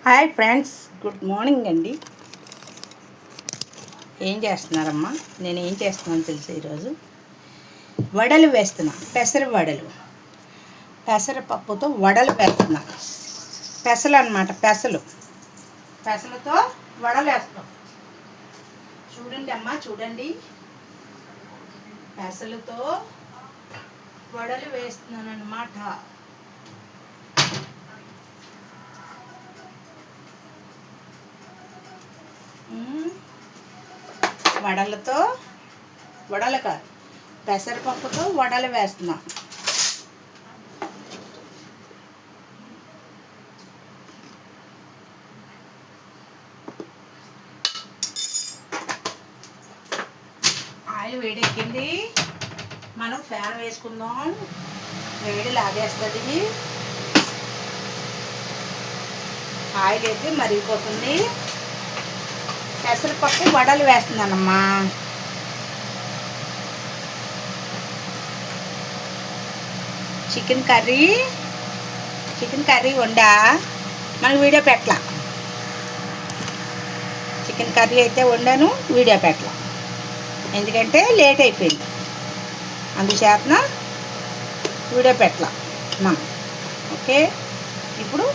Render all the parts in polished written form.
Hi friends, good morning అండి. ఏం చేస్తున్నారమ్మా? నేను ఏం చేస్తున్నాను తెలుసు, ఈరోజు వడలు వేస్తున్నా. పెసర వడలు, పెసరపప్పుతో వడలు వేస్తున్నా. పెసలు అన్నమాట, పెసలతో వడలు వేస్తాం. చూడండి అమ్మా, చూడండి, పెసలతో వడలు వేస్తున్నాను అన్నమాట. వడలు కాదు, పెసరపప్పుతో వడలు వేస్తున్నా. ఆయిల్ వేడెక్కింది, మనం ఫ్యాన్ వేసుకుందాం. వేడి లాగేస్తుంది. ఆయిల్ అయితే మరిగిపోతుంది. పెసరపప్పు వడలు వేస్తున్నానమ్మా. చికెన్ కర్రీ వండా, మనకు వీడియో పెట్టలా. చికెన్ కర్రీ అయితే వండాను, వీడియో పెట్టలా. ఎందుకంటే లేట్ అయిపోయింది, అందుచేతన వీడియో పెట్టలా మనం. ఓకే, ఇప్పుడు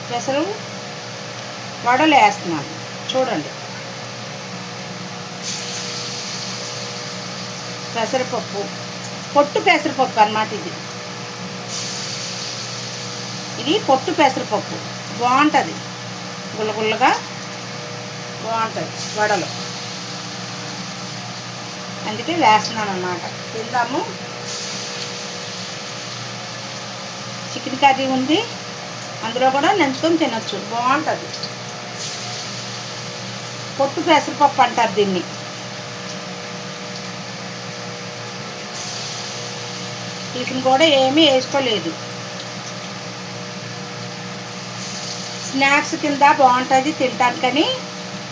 పెసరు వడలు వేస్తున్నాను, చూడండి. పెసరపప్పు, పొట్టు పెసరపప్పు అన్నమాట. ఇది పొట్టు పెసరపప్పు బాగుంటుంది, గుల్లగుల్లగా బాగుంటుంది వడలు. అందుకే వేస్తున్నాను అన్నమాట. తిందాము. చికెన్ కర్రీ ఉంది, అందులో కూడా నంచుకొని తినొచ్చు, బాగుంటుంది. పొట్టు పెసరపప్పు అంటారు దీన్ని. వీటిని కూడా ఏమీ వేసుకోలేదు. స్నాక్స్ కింద బాగుంటుంది తినటానికని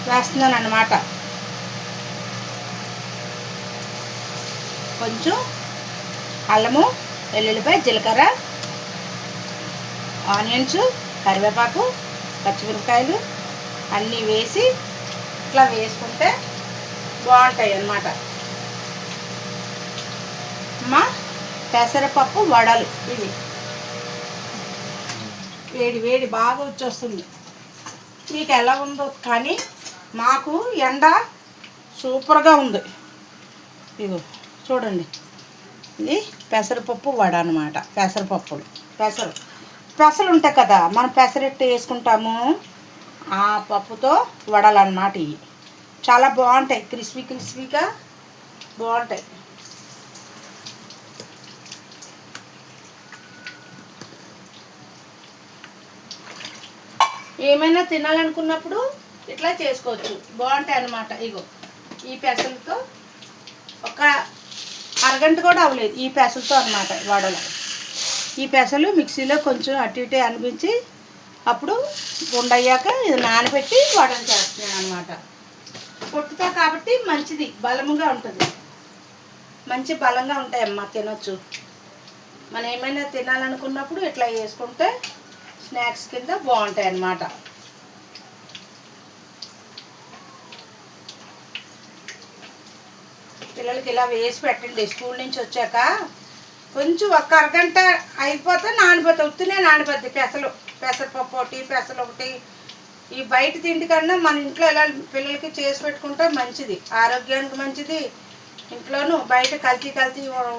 వేస్తున్నాను అన్నమాట. కొంచెం అల్లము, వెల్లుల్లిపాయ, జీలకర్ర, ఆనియన్స్, కరివేపాకు, పచ్చిమిరపకాయలు అన్నీ వేసి ఇట్లా వేసుకుంటే బాగుంటాయి అన్నమాట. అమ్మా, పెసరపప్పు వడలు ఇవి. వేడి వేడి బాగా వచ్చేస్తుంది. మీకు ఎలా ఉందో కానీ మాకు ఎండ సూపర్గా ఉంది. ఇగో చూడండి, ఇది పెసరపప్పు వడ అన్నమాట. పెసలు ఉంటాయి కదా, మనం పెసరెట్టు వేసుకుంటాము, ఆ పప్పుతో వడలు అన్నమాట. ఇవి చాలా బాగుంటాయి, క్రిస్పీగా బాగుంటాయి. ఏమైనా తినాలనుకున్నప్పుడు ఇట్లా చేసుకోవచ్చు, బాగుంటాయి అన్నమాట. ఇగో ఈ పెసలతో ఒక అరగంట కూడా అవ్వలేదు, ఈ పెసలతో అన్నమాట వడలు. ఈ పెసలు మిక్సీలో కొంచెం అటు ఇటు అనిపించి అప్పుడు గుండయ్యాక ఇది నానబెట్టి వడలు చేస్తున్నాను అన్నమాట. పొట్టుతో కాబట్టి మంచిది, బలముగా ఉంటుంది. మంచి బలంగా ఉంటాయమ్మా, తినొచ్చు. మనం ఏమైనా తినాలనుకున్నప్పుడు ఇట్లా వేసుకుంటే స్నాక్స్ కింద బాగుంటాయి అన్నమాట. పిల్లలకి ఇలా వేసి పెట్టండి. స్కూల్ నుంచి వచ్చాక కొంచెం ఒక అరగంట అయిపోతే నానబోతాయి, ఉత్తునే నానబోద్ది. పెసరపప్పు ఒకటి, పెసలు ఒకటి. ఈ బయట తిండి కన్నా మన ఇంట్లో ఇలా పిల్లలకి చేసి పెట్టుకుంటే మంచిది, ఆరోగ్యానికి మంచిది. ఇంట్లోనూ బయట కల్తీ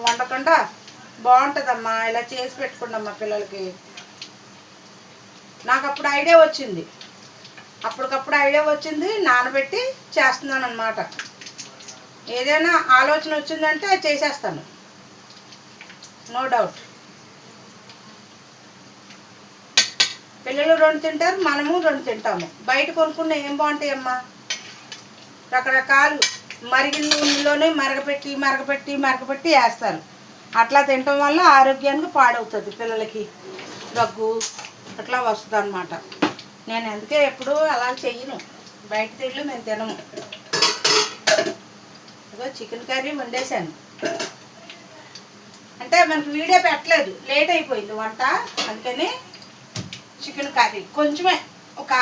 వండకుండా బాగుంటుందమ్మా. ఇలా చేసి పెట్టుకోండమ్మా పిల్లలకి. నాకు అప్పుడు ఐడియా వచ్చింది, అప్పటికప్పుడు ఐడియా వచ్చింది, నానబెట్టి చేస్తున్నాను అన్నమాట. ఏదైనా ఆలోచన వచ్చిందంటే చేసేస్తాను, నో డౌట్. పిల్లలు 2 తింటారు, మనము 2 తింటాము. బయట కొనుక్కున్న ఏం బాగుంటాయమ్మా, రకరకాలు మరిగిన నూనెలోనే మరగపెట్టి వేస్తారు. అట్లా తినటం వల్ల ఆరోగ్యానికి పాడవుతుంది, పిల్లలకి దగ్గు అట్లా వస్తుంది అన్నమాట. నేను అందుకే ఎప్పుడూ అలా చెయ్యను, బయట తిండ్లు మేము తినము. ఇదిగో చికెన్ కర్రీ వండేసాను. అంటే మనకు వీడియో పెట్టలేదు, లేట్ అయిపోయింది వంట, అందుకని చికెన్ కర్రీ కొంచెమే ఒక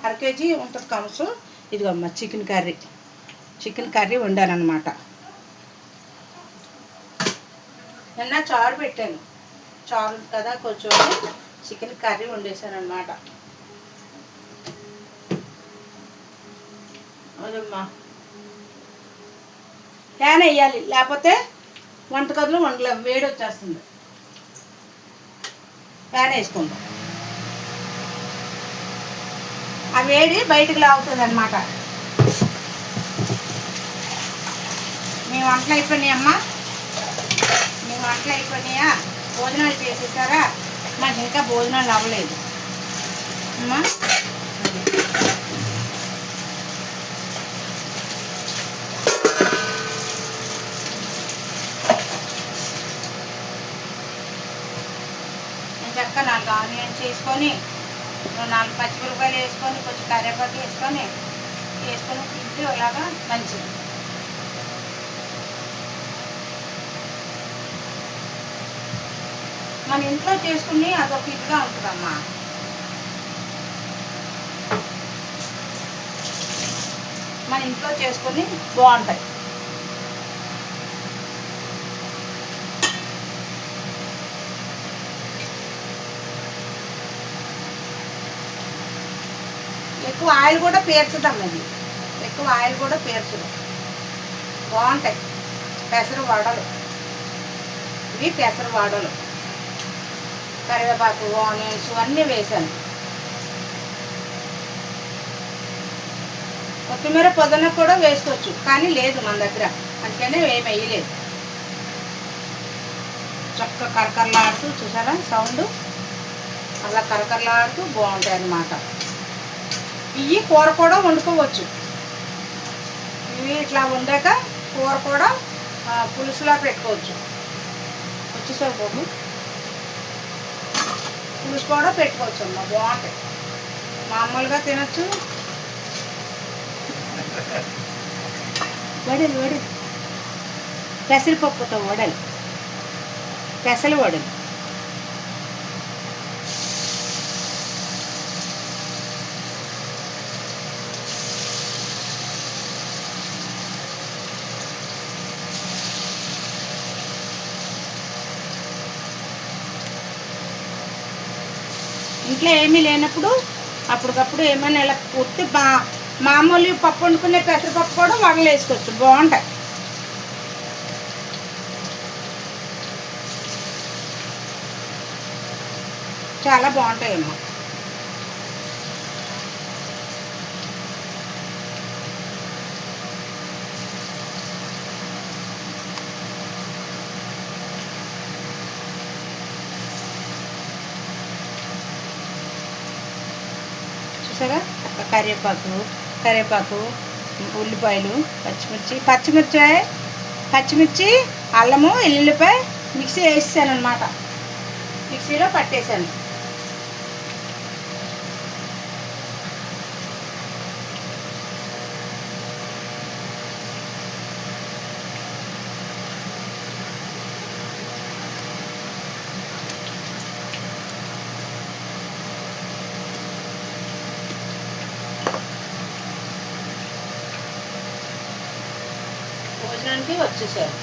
అర కేజీ ఉంటుంది కమసు. ఇదిగో అమ్మ చికెన్ కర్రీ వండాను అనమాట. నిన్న చారు పెట్టాను, చారు కదా కొంచెం చికెన్ కర్రీ వండేసాను అనమాట. అదమ్మా ఫ్యాన్ వేయాలి, లేకపోతే వంటగదిలో వండలేము, వేడి వచ్చేస్తుంది. ఫ్యాన్ వేసుకుందాం, ఆ వేడి బయటికి లాగుతుంది అనమాట. మీ వంటలు అయిపోయినాయమ్మా, మీ వంటలు అయిపోయినాయా? భోజనాలు చేసేసారా? మాకు ఇంకా భోజనాలు అవ్వలేదు అమ్మా. చక్కగా 4 ఆనియన్స్ వేసుకొని, 4 పచ్చిమిరపకాయలు వేసుకొని, కొంచెం కరివేపాకు వేసుకొని తింటే అలాగా మంచిది. మన ఇంట్లో చేసుకుని అదొక ఇదిగా ఉంటుందమ్మా. మన ఇంట్లో చేసుకుని బాగుంటాయి. ఎక్కువ ఆయిల్ కూడా పీల్చదాం, అది ఎక్కువ ఆయిల్ కూడా పీల్చడం. బాగుంటాయి పెసర వడలు. ఇవి పెసర వడలు, కరివేపాకు, ఆనియన్స్ అన్నీ వేసాను. కొత్తిమీర పొద్దున కూడా వేసుకోవచ్చు, కానీ లేదు మన దగ్గర, అందుకనే ఏమి వేయలేదు. చక్కగా కరకరలాడుతూ, చూసారా సౌండ్? అలా కరకరలాడుతూ బాగుంటాయి అన్నమాట. ఇవి కూర కూడా వండుకోవచ్చు. ఇవి ఇట్లా వండాక కూర కూడా పులుసులా పెట్టుకోవచ్చు. వచ్చేసారు బాబు, పులుసు కూడా పెట్టుకోవచ్చు అమ్మ, బాగుంటాయి. మామూలుగా తినచ్చు. వడలు పెసరపప్పుతో పెసలు వడలు. ఇంట్లో ఏమీ లేనప్పుడు అప్పటికప్పుడు ఏమైనా ఇలా ఉత్తి మామూలు పప్పు వండుకునే పెసరపప్పు కూడా వడలు వేసుకోవచ్చు, బాగుంటాయి. చాలా బాగుంటాయమ్మా. చూసారా? కరివేపాకు, ఉల్లిపాయలు, పచ్చిమిర్చి, అల్లము, ఎల్లుల్లిపాయ మిక్సీ వేసాను అనమాట. మిక్సీలో పట్టేశాను. భోజనానికి వచ్చేసారు,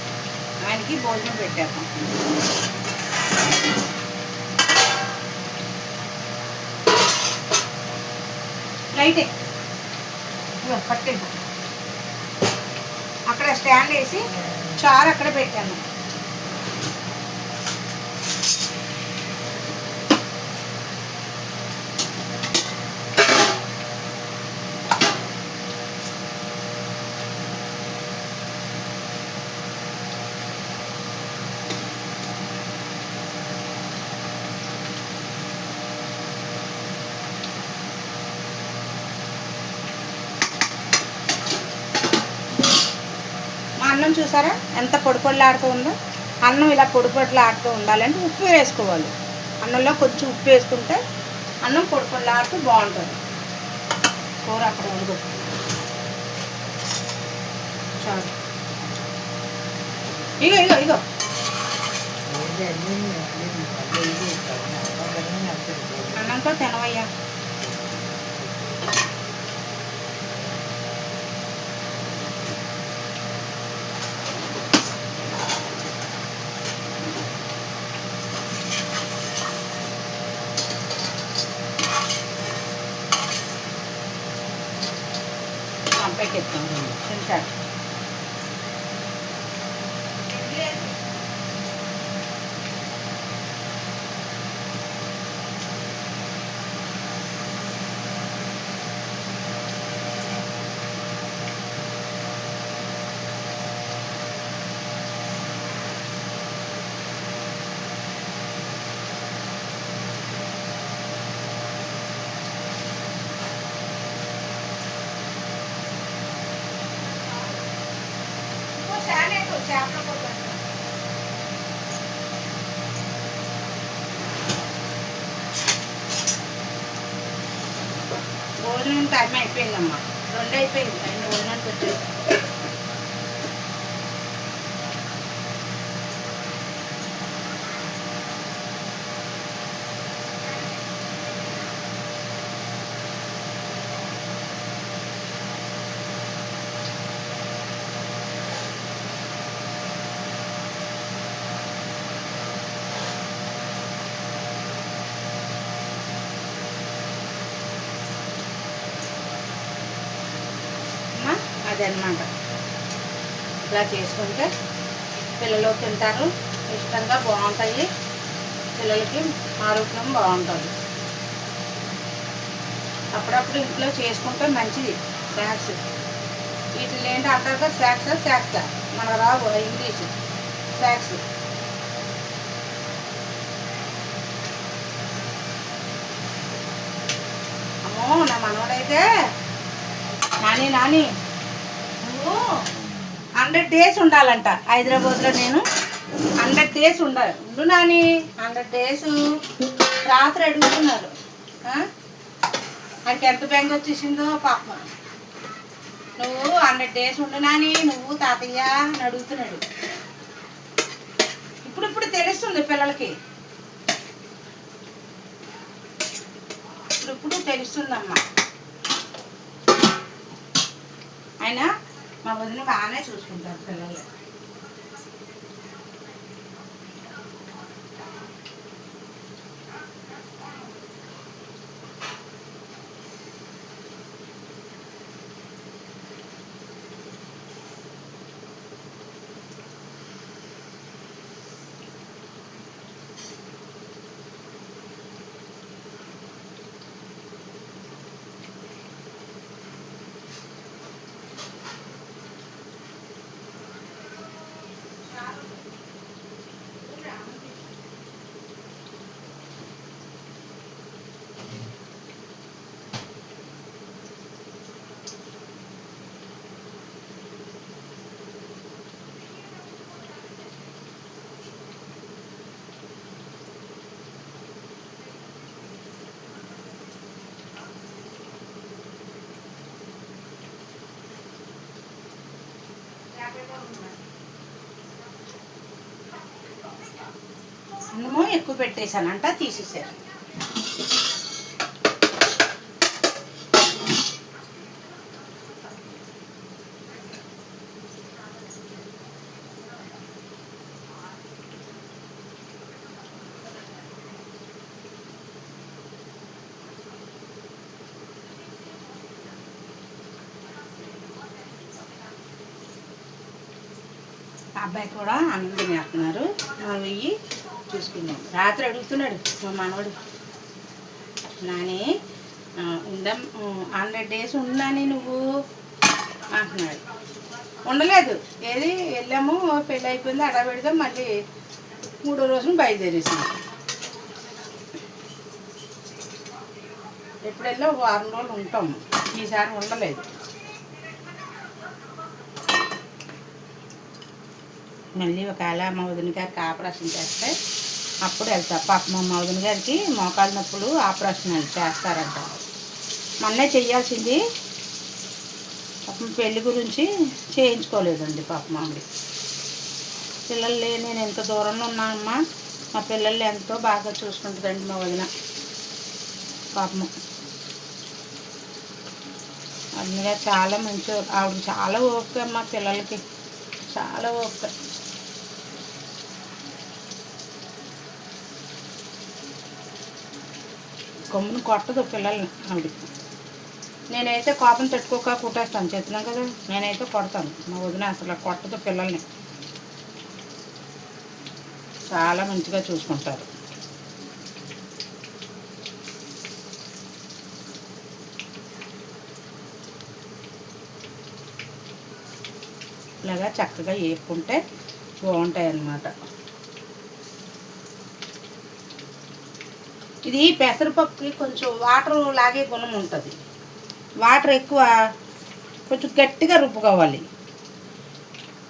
ఆయనకి భోజనం పెట్టాము. లైటే పట్టేది అక్కడ స్టాండ్ వేసి చారు అక్కడ పెట్టాను. అన్నం చూసారా ఎంత పొడిపొడిలాడుతూ ఉందో? అన్నం ఇలా పొడిపొడిలాడుతూ ఉండాలంటే ఉప్పు వేసుకోవాలి. అన్నంలో కొంచెం ఉప్పు వేసుకుంటే అన్నం పొడిపొడిలాడుతూ బాగుంటుంది. కూర అక్కడ ఉండదు చాలు. ఇగో అన్నంతో తినవయ్యా. పాపకి ఇస్తాం తింటాడు. భోజనం టైం అయిపోయిందమ్మా, 2 అయిపోయింది. ఆయన భోజనానికి వచ్చేది. అదనమాట, ఇలా చేసుకుంటే పిల్లలు తింటారు, ఇష్టంగా బాగుంటాయి, పిల్లలకి ఆరోగ్యం బాగుంటుంది. అప్పుడప్పుడు ఇంట్లో చేసుకుంటే మంచిది. స్నాక్స్ వీటిని ఏంటి అంటారు కదా, స్నాక్స్ మన రావు ఇంగ్లీష్ స్నాక్స్. అమ్మో నా మనవడైతే నాని నువ్వు 100 days ఉండాలంట హైదరాబాద్లో. నేను 100 days ఉండు నాని, 100 days. రాత్రి అడుగుతున్నారు ఆయనకి ఎంత బెంగ వచ్చేసిందో పాప. నువ్వు 100 days ఉండు నాని, నువ్వు తాతయ్య అని అడుగుతున్నాడు. ఇప్పుడు తెలుస్తుంది పిల్లలకి, ఇప్పుడు తెలుస్తుందమ్మా. అయినా మా వదిన బాగానే చూసుకుంటారు పిల్లలు. అన్నమో ఎక్కువ పెట్టేశానంట, తీసేసారు. అబ్బాయి కూడా అన్నం తినేస్తున్నారు. వెయ్యి చూసుకుందాం. రాత్రి అడుగుతున్నాడు మా మనవడు, నాని 100 days ఉండాని నువ్వు అంటున్నాడు. ఉండలేదు, ఏది వెళ్ళాము, పెళ్ళి అయిపోయింది, అడా పెడదాం, మళ్ళీ 3వ రోజున బయలుదేరేసాము. ఎప్పుడు వెళ్ళా 1 వారం రోజులు ఉంటాము, ఈసారి ఉండలేదు. మళ్ళీ ఒకవేళ మా వదిన గారికి ఆపరేషన్ చేస్తే అప్పుడు వెళ్తా. పాప మా వదిన గారికి మోకాలు నొప్పులు ఆపరేషన్ చేస్తారంట. మొన్నే చెయ్యాల్సింది, పాపం పెళ్ళి గురించి చేయించుకోలేదండి పాప మామిడి. పిల్లల్ని నేను ఎంత దూరంలో ఉన్నానమ్మా, మా పిల్లల్ని ఎంతో బాగా చూసుకుంటుందండి మా వదిన పాపము. వదిన గారు చాలా మంచి ఆవిడ, చాలా ఓపిక అమ్మ పిల్లలకి, చాలా ఓపిక. కొమ్మును కొట్టదు పిల్లల్ని ఆవిడ. నేనైతే కోపం తట్టుకోక కుట్టేస్తాను, చెప్తున్నాను కదా. నేనైతే కొడతాను, మా వదిన అసలు కొట్టదు పిల్లల్ని, చాలా మంచిగా చూసుకుంటారు. ఇలాగా చక్కగా వేపుకుంటే బాగుంటాయి అన్నమాట. ఇది పెసరపప్పుకి కొంచెం వాటర్ లాగే గుణం ఉంటుంది. వాటర్ ఎక్కువ, కొంచెం గట్టిగా రుబ్బుకోవాలి.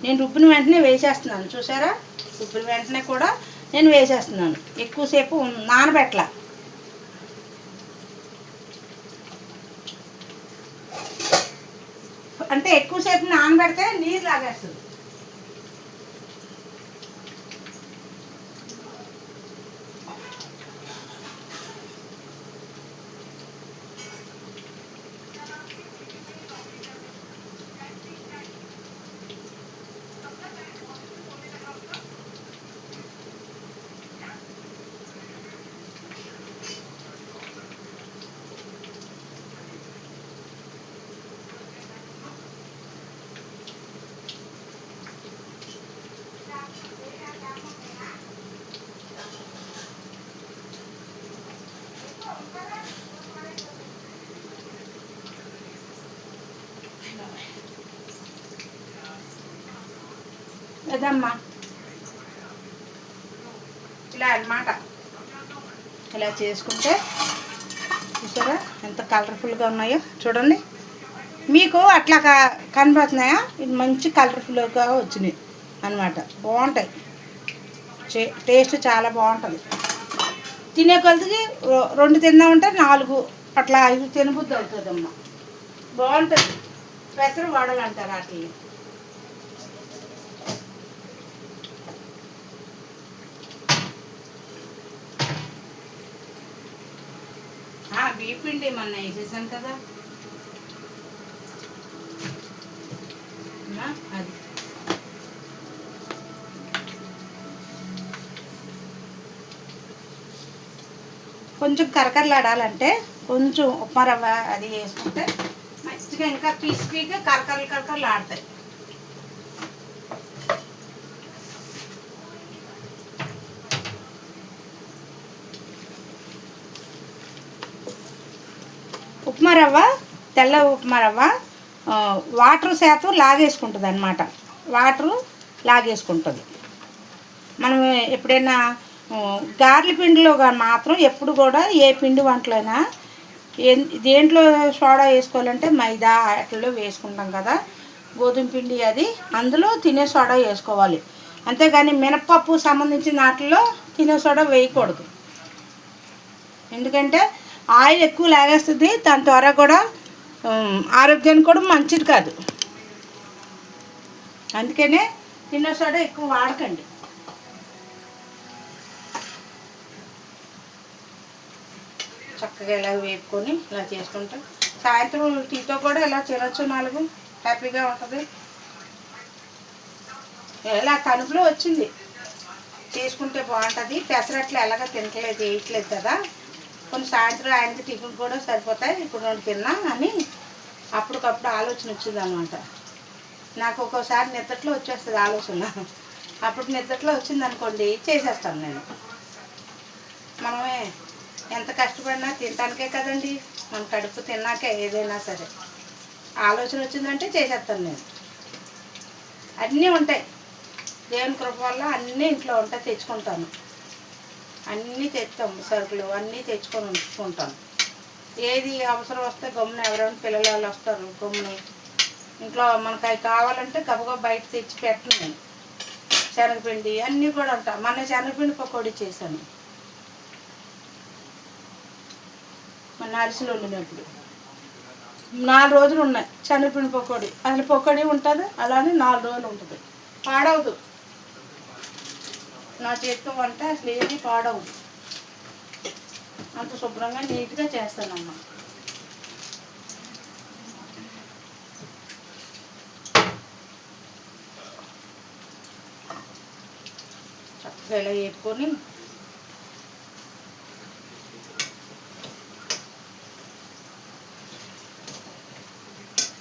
నేను రుబ్బిన వెంటనే వేసేస్తున్నాను, చూసారా? రుబ్బిన వెంటనే కూడా నేను వేసేస్తున్నాను, ఎక్కువసేపు నానబెట్టలా. అంటే ఎక్కువసేపు నానబెడితే నీరు లాగేస్తుంది. అదమ్మా ఇలా అన్నమాట. ఇలా చేసుకుంటే చూసారా ఎంత కలర్ఫుల్గా ఉన్నాయో, చూడండి. మీకు అట్లా కనబడుతున్నాయా? ఇది మంచి కలర్ఫుల్గా వచ్చినాయి అన్నమాట, బాగుంటాయి. టేస్ట్ చాలా బాగుంటుంది. తినే కొద్దికి 2 తిందామంటే 4 అట్లా 5 తినబుద్ధి అవుతుందమ్మా, బాగుంటుంది. పెసర వడలు అంటారు వాటిని. బీపిండి మొన్న వేసేసాను కదా, అది కొంచెం కరకరలాడాలంటే కొంచెం ఉప్మా రవ్వ అది వేసుకుంటే మంచిగా ఇంకా క్రిస్పీగా కరకరలు ఆడతాయి. ఉప్మా రవ్వ, తెల్ల ఉప్మా రవ్వ వాటర్ శాతం లాగేసుకుంటుంది అన్నమాట, వాటరు లాగేసుకుంటుంది. మనం ఎప్పుడైనా గార్ల పిండిలో మాత్రం ఎప్పుడు కూడా ఏ పిండి వంటలైనా దేంట్లో సోడా వేసుకోవాలంటే మైదా వాటిల్లో వేసుకుంటాం కదా, గోధుమ పిండి అది, అందులో తినే సోడా వేసుకోవాలి. అంతేగాని మినప్పప్పు సంబంధించిన వాటిల్లో తినే సోడా వేయకూడదు. ఎందుకంటే ఆయిల్ ఎక్కువ లాగేస్తుంది, దాని ద్వారా కూడా ఆరోగ్యానికి కూడా మంచిది కాదు. అందుకనే తినే సోడా ఎక్కువ వాడకండి. చక్కగా ఇలా వేపుకొని ఇలా చేసుకుంటాం. సాయంత్రం టీతో కూడా ఇలా తినొచ్చు, 4 హ్యాపీగా ఉంటుంది. ఇలా కనుపులో వచ్చింది చేసుకుంటే బాగుంటుంది. పెసరట్లు ఎలాగ తినట్లేదు, వేయట్లేదు కదా, కొన్ని సాయంత్రం ఆయనకి టిఫిన్ కూడా సరిపోతాయి, ఇప్పుడు 2 తిన్నా అని అప్పటికప్పుడు ఆలోచన వచ్చింది అనమాట. నాకు ఒక్కోసారి నిద్రలో వచ్చేస్తుంది ఆలోచన, అప్పుడు నిద్రలో వచ్చింది అనుకోండి చేసేస్తాను నేను. మనమే ఎంత కష్టపడినా తినడానికే కదండి, మన కడుపు తిన్నాకే ఏదైనా సరే. ఆలోచన వచ్చిందంటే చేసేస్తాను నేను. అన్నీ ఉంటాయి, దేవుని కృప వల్ల అన్నీ ఇంట్లో ఉంటాయి, తెచ్చుకుంటాను. అన్నీ తెచ్చుతాము, సరుకులు అన్నీ తెచ్చుకొని ఉంచుకుంటాను. ఏది అవసరం వస్తే గమ్మున ఎవరైనా పిల్లల వాళ్ళు వస్తారు, గమ్ముని ఇంట్లో మనకు అవి కావాలంటే గబగబా బయట తెచ్చి పెట్టను నేను. శనగపిండి అన్నీ కూడా ఉంటాయి. మొన్న శనగపిండి పకోడీ చేశాను, మన అరిసెలు వండినప్పుడు 4 రోజులు ఉన్నాయి శనగపిండి పకోడీ. అసలు పకోడీ ఉంటుంది, అలానే 4 రోజులు ఉంటుంది, పాడవదు. నా చేతితో వంట అసలు ఏది పాడవదు, అంత శుభ్రంగా నీట్గా చేస్తానమ్మా. చక్కగా ఇలా వేపుకొని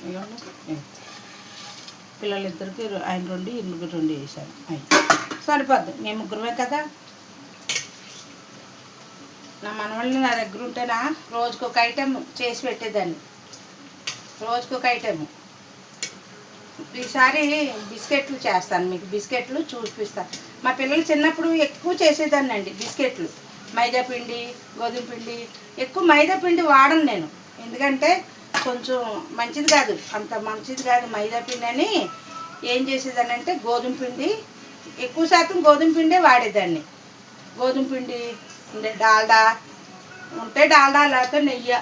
ఇవ్వండి. పిల్లలిద్దరికి ఆయన 2 ఇందుకు 2 వేసాను. అవి సరిపోద్ది, మేము ముగ్గురమే కదా. నా మనవాళ్ళు నా దగ్గర ఉంటేనా రోజుకొక ఐటెం చేసి పెట్టేదాన్ని, రోజుకొక ఐటెము. ఈసారి బిస్కెట్లు చేస్తాను, మీకు బిస్కెట్లు చూపిస్తాను. మా పిల్లలు చిన్నప్పుడు ఎక్కువ చేసేదాన్ని అండి బిస్కెట్లు. మైదా పిండి, గోధుమ పిండి. ఎక్కువ మైదా పిండి వాడను నేను, ఎందుకంటే కొంచెం మంచిది కాదు, అంత మంచిది కాదు మైదా పిండి అని. ఏం చేసేదాన్ని అంటే గోధుమ పిండి, ఎక్కువ శాతం గోధుమ పిండే వాడేదాన్ని. గోధుమ పిండి, డాల్డా ఉంటే డాల్డా, లేకపోతే నెయ్యి.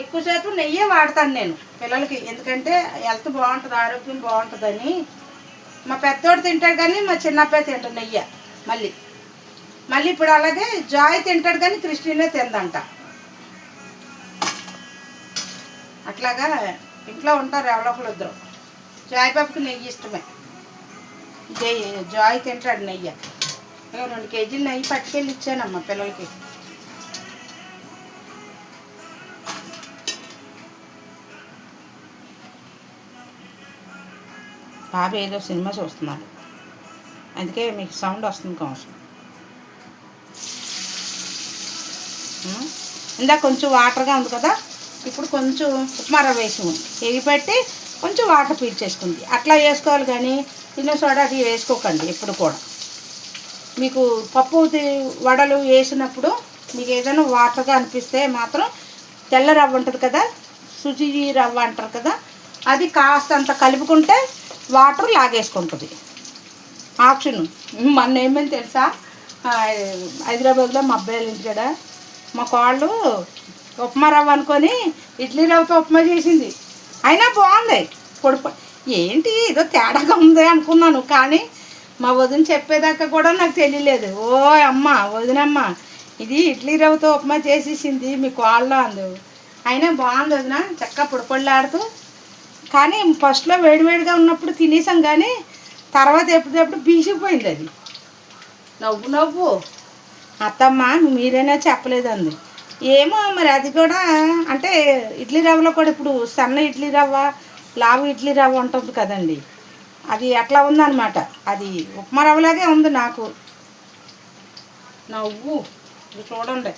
ఎక్కువ శాతం నెయ్యే వాడతాను నేను పిల్లలకి, ఎందుకంటే హెల్త్ బాగుంటుంది, ఆరోగ్యం బాగుంటుందని. మా పెద్దోడు తింటాడు కానీ మా చిన్నబ్బాయి తింటాడు నెయ్యి. మళ్ళీ ఇప్పుడు అలాగే జాయ్ తింటాడు కానీ క్రిస్టినే తిందంట. అట్లాగా ఇంట్లో ఉంటారు ఎవరో ఒకరు ఇద్దరు. జాయ్ బాబుకి నెయ్యి ఇష్టమే, జాయ్ తింటాడు నెయ్యి. 2 కేజీలు నెయ్యి పట్టుకెళ్ళి ఇచ్చానమ్మా పిల్లలకి. బాబు ఏదో సినిమా చూస్తున్నాడు, అందుకే మీకు సౌండ్ వస్తుంది కావచ్చు. ఇందాక కొంచెం వాటర్గా ఉంది కదా, ఇప్పుడు కొంచెం ఉప్మా రవ్వ వేసి ఎగిపెట్టి కొంచెం వాటర్ పీల్చేసుకుంది. అట్లా వేసుకోవాలి కానీ తినే సోడా అది వేసుకోకండి ఎప్పుడు కూడా. మీకు పప్పు వడలు వేసినప్పుడు మీకు ఏదైనా వాటర్గా అనిపిస్తే మాత్రం తెల్ల రవ్వ ఉంటుంది కదా, సుజీ రవ్వ అంటారు కదా, అది కాస్తంత కలుపుకుంటే వాటర్ లాగేసుకుంటుంది. ఆప్షన్. మొన్న ఏమని తెలుసా, హైదరాబాద్లో మా అబ్బాయిల ఇంటికాడ మా కాళ్ళు ఉప్మా రవ్వ అనుకొని ఇడ్లీ రవ్వతో ఉప్మా చేసింది. అయినా బాగుంది. పొడి ఏంటి ఏదో తేడాగా ఉంది అనుకున్నాను, కానీ మా వదిన చెప్పేదాకా కూడా నాకు తెలియలేదు. ఓ అమ్మ, వదినమ్మ ఇది ఇడ్లీ రవ్వతో ఉప్మా చేసేసింది మీ కాళ్ళలో అందు. అయినా బాగుంది వదిన, చక్కగా పొడిపొడిలాడుతూ. కానీ ఫస్ట్లో వేడివేడిగా ఉన్నప్పుడు తినేసాం, కానీ తర్వాత ఎప్పుడెప్పుడు బీసిపోయింది అది. నవ్వు అత్తమ్మ మీరైనా చెప్పలేదండి. ఏమో మరి అది కూడా అంటే ఇడ్లీ రవ్వలో కూడా ఇప్పుడు సన్న ఇడ్లీ రవ్వ, లావు ఇడ్లీ రవ్వ ఉంటుంది కదండి, అది అట్లా ఉందన్నమాట. అది ఉప్మా రవ్వలాగే ఉంది నాకు. నవ్వు చూడండి.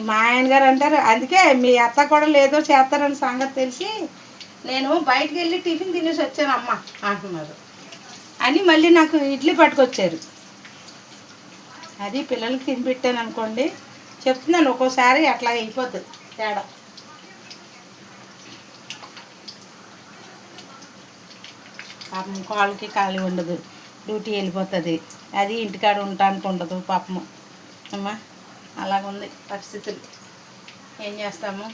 మా ఆయన గారు అంటారు, అందుకే మీ అత్త కూడా లేదో చేస్తారని సంగతి తెలిసి నేను బయటికి వెళ్ళి టిఫిన్ తినేసి వచ్చాను అమ్మ అంటున్నారు అని మళ్ళీ నాకు ఇడ్లీ పట్టుకొచ్చారు. అది పిల్లలకి తిని పెట్టాను అనుకోండి, చెప్తున్నాను ఒక్కోసారి అట్లా అయిపోతుంది తేడా. పాపం కాళ్ళకి ఖాళీ ఉండదు, డ్యూటీ వెళ్ళిపోతుంది, అది ఇంటికాడ ఉండటానికి ఉండదు పాపము. అమ్మా అలాగుంది పరిస్థితులు, ఏం చేస్తాము.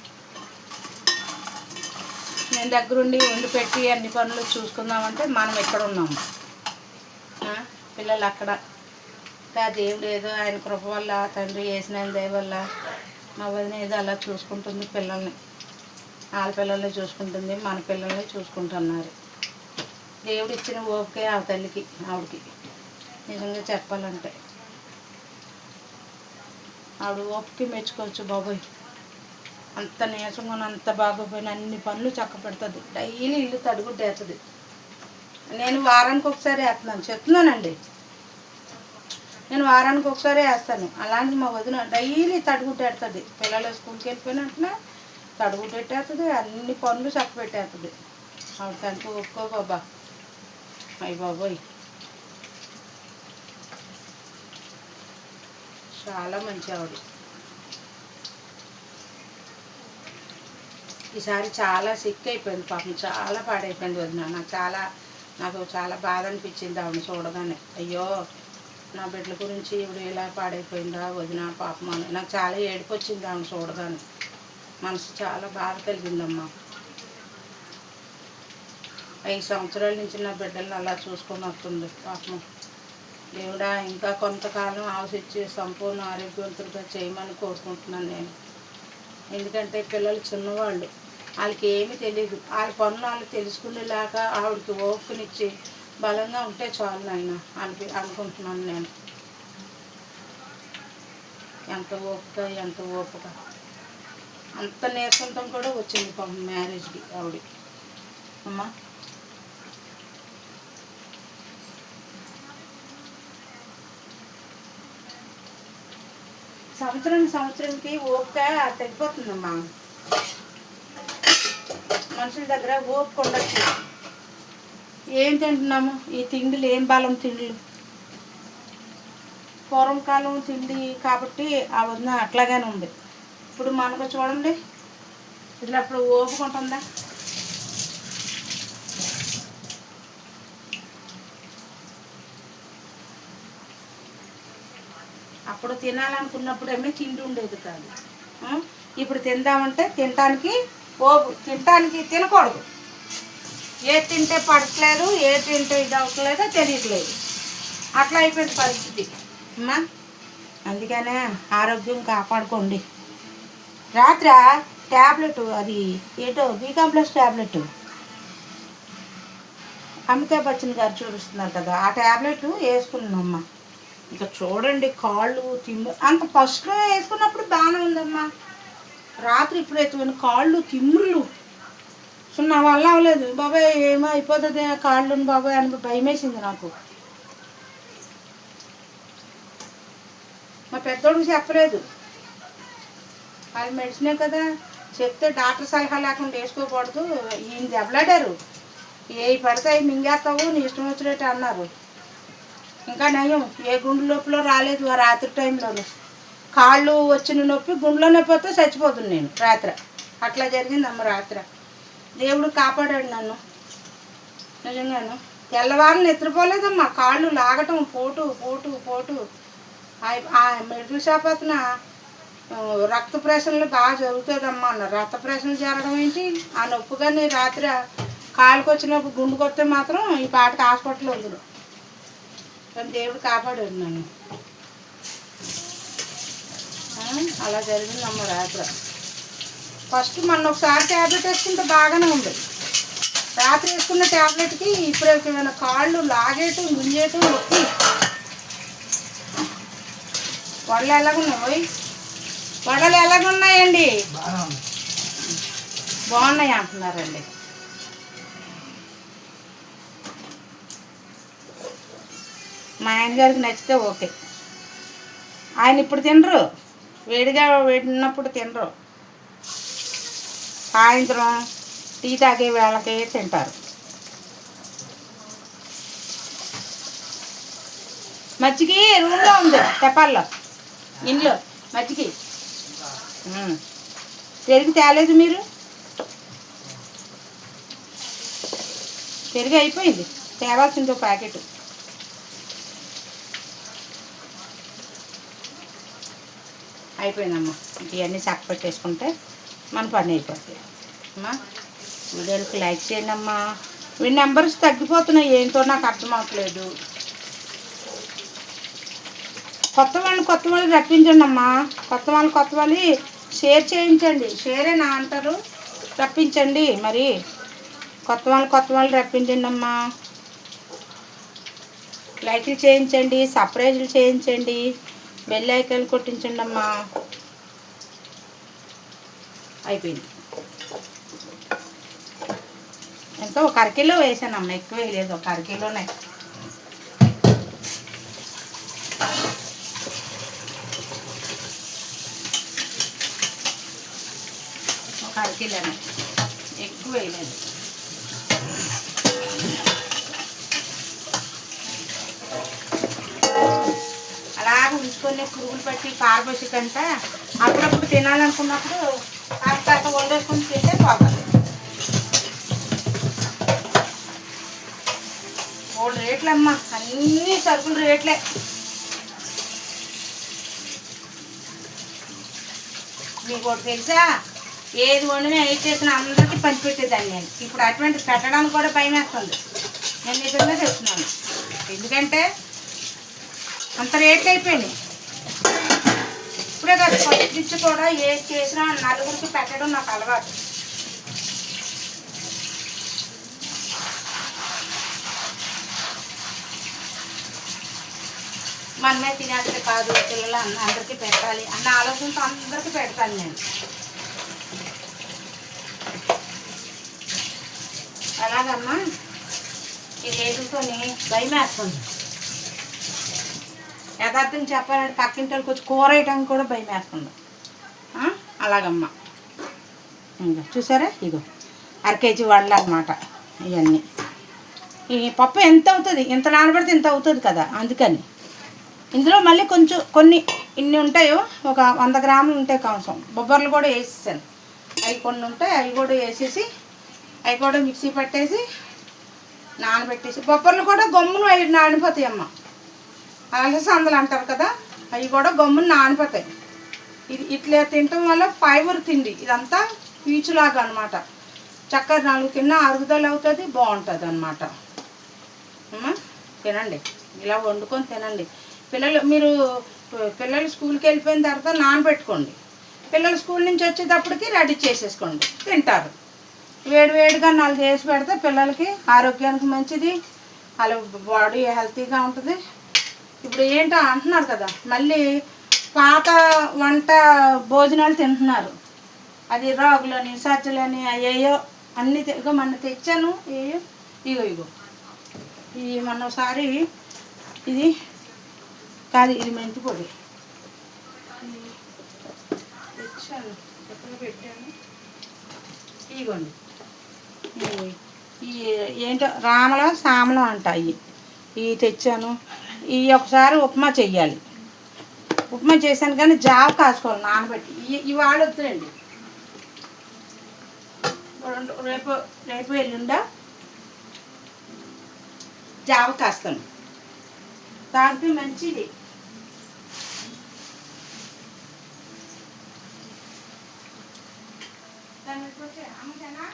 నేను దగ్గరుండి వండి పెట్టి అన్ని పనులు చూసుకుందామంటే మనం ఎక్కడ ఉన్నాము, పిల్లలు అక్కడ. దేవుడు ఏదో ఆయన కృప వల్ల, తండ్రి వేసిన దయ వల్ల మా వదిన ఏదో అలా చూసుకుంటుంది పిల్లల్ని. వాళ్ళ పిల్లల్ని చూసుకుంటుంది, మన పిల్లల్ని చూసుకుంటున్నారు. దేవుడు ఇచ్చిన ఓపికే ఆ తల్లికి, ఆవిడకి నిజంగా చెప్పాలంటే. ఆవిడ ఓపిక మెచ్చుకోవచ్చు బాబోయ్. అంత నీరసంగా అంత బాగోపోయిన అన్ని పనులు చక్క పెడుతుంది. డైలీ ఇల్లు తడుగుడ్డేస్తుంది. నేను వారానికి ఒకసారి వేస్తున్నాను, చెప్తున్నానండి. నేను వారానికి ఒకసారి వేస్తాను. అలాంటి మా వదిన డైలీ తడుగుడ్డేస్తుంది. పిల్లలు స్కూల్కి వెళ్ళిపోయినట్టున తడుగుడ్డెట్టేస్తుంది, అన్ని పనులు చక్క పెట్టేస్తుంది. ఆవిడ తనకు ఒక్కో బాబా, అయ్యి బాబోయ్ చాలా మంచి ఆవిడ. ఈసారి చాలా సిక్ అయిపోయింది పాపం, చాలా పాడైపోయింది వదిన. నాకు చాలా బాధ అనిపించింది ఆవిడ చూడగానే. అయ్యో నా బిడ్డల గురించి ఇప్పుడు ఇలా పాడైపోయిందా వదిన పాపం అని నాకు చాలా ఏడుపు వచ్చింది ఆవిడ చూడగానే. మనసు చాలా బాధ కలిగిందమ్మా. 5 సంవత్సరాల నుంచి నా బిడ్డలను అలా చూసుకొని వస్తుంది పాపం. దేవుడా ఇంకా కొంతకాలం ఆశించి సంపూర్ణ ఆరోగ్యవంతులుగా చేయమని కోరుకుంటున్నాను నేను. ఎందుకంటే పిల్లలు చిన్నవాళ్ళు, వాళ్ళకి ఏమీ తెలియదు. వాళ్ళ పనులు వాళ్ళు తెలుసుకునేలాగా ఆవిడకి ఓపికనిచ్చి బలంగా ఉంటే చాలు నాయన అనుకుంటున్నాను నేను. ఎంత ఓపిక అంత నీరసంతో కూడా వచ్చింది పాపం మ్యారేజ్కి ఆవిడ. అమ్మా సంవత్సరానికి ఓపిక తగ్గిపోతుందమ్మా. మనుషుల దగ్గర ఓపిక ఉండొచ్చు. ఏం తింటున్నాము ఈ తిండిలు, ఏం బలం తిండిలు. పూర్వం కాలం తిండి కాబట్టి ఆ వదిన అట్లాగానే ఉంది. ఇప్పుడు మనకు చూడండి ఇట్లా అప్పుడు ఓపుకుంటుందా. అప్పుడు తినాలనుకున్నప్పుడు ఏమీ తిండి ఉండేది కాదు. ఇప్పుడు తిందామంటే తినటానికి తినకూడదు. ఏది తింటే పడట్లేదు, ఏది తింటే ఇది అవ్వట్లేదో తెలియట్లేదు. అట్లా అయిపోయింది పరిస్థితి అమ్మా. అందుకనే ఆరోగ్యం కాపాడుకోండి. రాత్రి ట్యాబ్లెట్, అది ఏటో B complex tablet Amitabh Bachchan గారు చూపిస్తున్నారు కదా, ఆ ట్యాబ్లెట్ వేసుకున్నామ్మా. ఇంకా చూడండి కాళ్ళు అంత ఫస్ట్లో వేసుకున్నప్పుడు బాగానే ఉందమ్మా. రాత్రి ఇప్పుడు కాళ్ళు తిమ్మురులు నా వల్ల అవ్వలేదు బాబాయ్. ఏమో అయిపోతుంది కాళ్ళు బాబాయ్ అని భయం వేసింది నాకు. మా పెద్దోడికి చెప్పలేదు, అది మెడిసినే కదా, చెప్తే డాక్టర్ సలహా లేకుండా వేసుకోకూడదు. ఈయన దెబ్బలాడారు, ఏ పడితే అవి మింగేస్తావు నీ ఇష్టం వచ్చినట్టు అన్నారు. ఇంకా నయం ఏ గుండె నొప్పిలో రాలేదు ఆ రాత్రి టైంలోనే. కాళ్ళు వచ్చిన నొప్పి గుండెలో నొప్పి వస్తే చచ్చిపోతుంది నేను రాత్రి. అట్లా జరిగిందమ్మ రాత్రి. దేవుడు కాపాడాడు నన్ను నిజంగాను. తెల్లవారు నిద్రపోలేదమ్మా, కాళ్ళు లాగటం, పోటు పోటు పోటు. ఆ మెడికల్ షాప్ అతన రక్త ప్రెషర్లు బాగా జరుగుతుందమ్మా అన్నారు. రక్త ప్రెషర్లు జరగడం ఏంటి, ఆ నొప్పి కానీ రాత్రి కాళ్ళకి వచ్చినప్పుడు గుండు కొడితే మాత్రం ఈ పాటకి హాస్పిటల్ వద్దు. కానీ దేవుడు కాపాడాడు నన్ను. అలా జరిగిందమ్మ రాత్రి. ఫస్ట్ మొన్న ఒకసారి ట్యాబ్లెట్ వేసుకుంటే బాగానే ఉంది. రాత్రి వేసుకున్న ట్యాబ్లెట్కి ఇప్పుడు ఏమైనా కాళ్ళు లాగేటు గుంజేటు నొప్పి. వడలు ఎలాగున్నాయి, వడలు ఎలాగున్నాయండి? బాగున్నాయి అంటున్నారండి. మా ఆయనగారికి నచ్చితే ఓకే. ఆయన ఇప్పుడు తినరు, వేడిగా వేడినప్పుడు తినరు. సాయంత్రం టీ తాగే వేళకే తింటారు. మజ్జిగి రూమ్లో ఉంది, తెపాల్లో ఇంట్లో మజ్జిగి. పెరుగు తేలేదు మీరు? పెరుగు అయిపోయింది, తేవాల్సింది ఒక ప్యాకెట్. అయిపోయిందమ్మా. ఇవన్నీ చక్క పెట్టేసుకుంటే మన పని అయిపోతుంది అమ్మా. వీడియోకి లైక్ చేయండి అమ్మా. వీడి నెంబర్స్ తగ్గిపోతున్నాయి, ఏంటో నాకు అర్థం అవ్వట్లేదు. కొత్త వాళ్ళు రప్పించండి అమ్మా. కొత్త వాళ్ళు షేర్ చేయించండి. షేరే నా అంటారు, రప్పించండి. మరి కొత్త వాళ్ళు రప్పించండి అమ్మా. లైక్లు చేయించండి, సబ్స్క్రైబ్లు చేయించండి, బెల్ ఐకాన్ కొట్టించండి అమ్మా. అయిపోయింది. ఎంతో ఒక అరకిలో వేసానమ్మా, ఎక్కువ వేయలేదు, ఒక అరకిలోనే. ఒక అరకిలోనే, ఎక్కువ వేయలేదు. అలాగ ఉంచుకొని పురుగులు పట్టి పారబోసి కంటే అప్పుడప్పుడు తినాలనుకున్నప్పుడు కాస్త వండేసుకొని తింటే పోతుంది. 3 రేట్లమ్మా, అన్నీ సరుకులు రేట్లే. మీకు ఒకటి తెలుసా, ఏది వండినా ఏది చేసినా అందరికీ పంచిపెట్టేదాన్ని నేను. ఇప్పుడు అటువంటి పెట్టడానికి కూడా భయం వేస్తుంది. నేను నిజంగా చెప్తున్నాను, ఎందుకంటే అంత రేట్లు అయిపోయినాయి. ఇప్పుడే కాదు, ఫస్ట్ నుంచి కూడా ఏది చేసినా నలుగురికి పెట్టడం నాకు అలవాటు. మనమే తినేస్తే కాదు, పిల్లలు అందరికీ పెట్టాలి అన్న ఆలోచనతో అందరికీ పెడతాను నేను. అమ్మ ఇది వేసుకొని భయం వేస్తుంది. యథార్థం చెప్పాలంటే పక్కింటి వాళ్ళకి వచ్చి కూర వేయడానికి కూడా భయం వేస్తుంది. అలాగమ్మా ఇంకా చూసారా, ఇగో 1/2 కేజీ వడలు అన్నమాట ఇవన్నీ. ఈ పప్పు ఎంత అవుతుంది, ఇంత నానబడితే ఇంత అవుతుంది కదా, అందుకని ఇందులో మళ్ళీ కొన్ని ఇన్ని ఉంటాయో, ఒక 100 గ్రాములు ఉంటాయి కంసం. బొబ్బర్లు కూడా వేసేసాను, అవి కొన్ని ఉంటాయి, అవి కూడా వేసేసి అవి కూడా మిక్సీ పట్టేసి నానబెట్టేసి, బొబ్బర్లు కూడా గమ్మును అవి నానిపోతాయి అమ్మ. అలసందలు అంటారు కదా, అవి కూడా గమ్మును నానిపోతాయి. ఇది ఇట్లా తినటం వల్ల ఫైబర్ తిండి, ఇదంతా పీచులాగా అనమాట. చక్కగా 4 తిన్న అరుగుదల అవుతుంది, బాగుంటుంది అనమాట. తినండి, ఇలా వండుకొని తినండి. పిల్లలు స్కూల్కి వెళ్ళిపోయిన తర్వాత నానబెట్టుకోండి. పిల్లలు స్కూల్ నుంచి వచ్చేటప్పటికి రెడీ చేసేసుకోండి, తింటారు. వేడివేడిగా 4 చేసి పెడితే పిల్లలకి ఆరోగ్యానికి మంచిది, వాళ్ళ బాడీ హెల్తీగా ఉంటుంది. ఇప్పుడు ఏంటో అంటున్నారు కదా, మళ్ళీ పాత వంట భోజనాలు తింటున్నారు. అది రాగులని సజ్జలని అయ్యో అన్నీ ఇగో మొన్న తెచ్చాను. ఇగో ఈ మొన్నసారి ఇది కాదు, ఇది మెంతి పొడి తెచ్చాను, ఎక్కడ పెట్టాను, ఇగోండి. ఈ ఏంటో రామలం సామలం అంట, ఇవి తెచ్చాను. ఇవి ఒకసారి ఉప్మా చెయ్యాలి. ఉప్మా చేశాను కానీ జావ కాసుకోవాలి నానబెట్టి. ఇవి వాడొద్దులండి, రేపు ఎల్లుండా జావ కాస్తాను, తాగితే మంచిది. అమ్మకేనా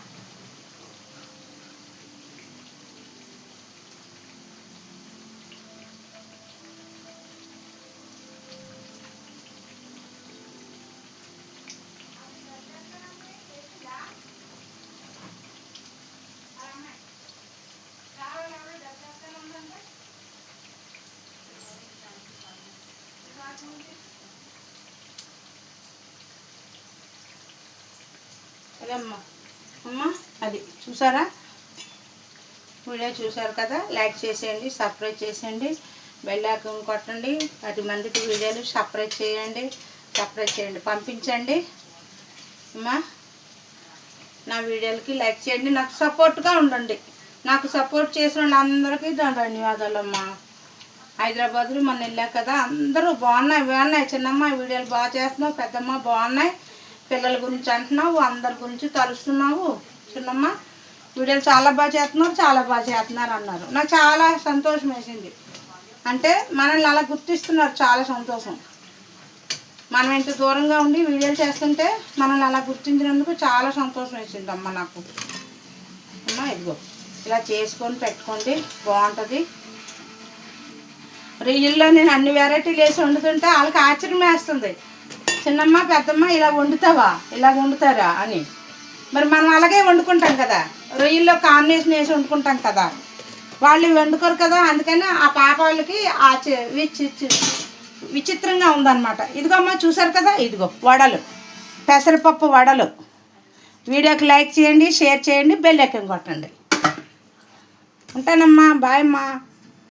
అదమ్మా అమ్మ, అది చూసారా, వీడియో చూసారు కదా, లైక్ చేసేయండి, సబ్స్క్రైబ్ చేసేయండి, బెల్ ఐకాన్ కొట్టండి, 10 మందికి వీడియోలు సబ్స్క్రైబ్ చేయండి, పంపించండి అమ్మా. నా వీడియోలకి లైక్ చేయండి, నాకు సపోర్ట్గా ఉండండి. నాకు సపోర్ట్ చేసిన వాళ్ళందరికీ ధన్యవాదాలమ్మా. హైదరాబాద్లో మొన్న వెళ్ళా కదా, అందరూ బాగున్నాయి. చిన్నమ్మ వీడియోలు బాగా చేస్తున్నావు, పెద్దమ్మ బాగున్నాయి, పిల్లల గురించి అంటున్నావు, అందరి గురించి తలుస్తున్నావు, చిన్నమ్మ వీడియోలు చాలా బాగా చేస్తున్నారు అన్నారు. నాకు చాలా సంతోషం వేసింది. అంటే మనల్ని అలా గుర్తిస్తున్నారు, చాలా సంతోషం. మనం ఇంత దూరంగా ఉండి వీడియోలు చేస్తుంటే మనల్ని అలా గుర్తించినందుకు చాలా సంతోషం వేసింది అమ్మ నాకు. అమ్మ ఇదిగో ఇలా చేసుకొని పెట్టుకోండి, బాగుంటుంది. రొయ్యల్లో నేను అన్ని వెరైటీలు వేసి వండుతుంటే వాళ్ళకి ఆశ్చర్యం వేస్తుంది, చిన్నమ్మ పెద్దమ్మ ఇలా వండుతారా అని. మరి మనం అలాగే వండుకుంటాం కదా, రొయ్యల్లో కాంబినేషన్ వేసి వండుకుంటాం కదా, వాళ్ళు వండుకోరు కదా. అందుకని ఆ పాప వాళ్ళకి విచిత్రంగా ఉందన్నమాట. ఇదిగో అమ్మ చూసారు కదా, ఇదిగో వడలు, పెసరపప్పు వడలు. వీడియోకి లైక్ చేయండి, షేర్ చేయండి, బెల్ ఐకాన్ కొట్టండి. ఉంటానమ్మా, బాయ్ అమ్మా.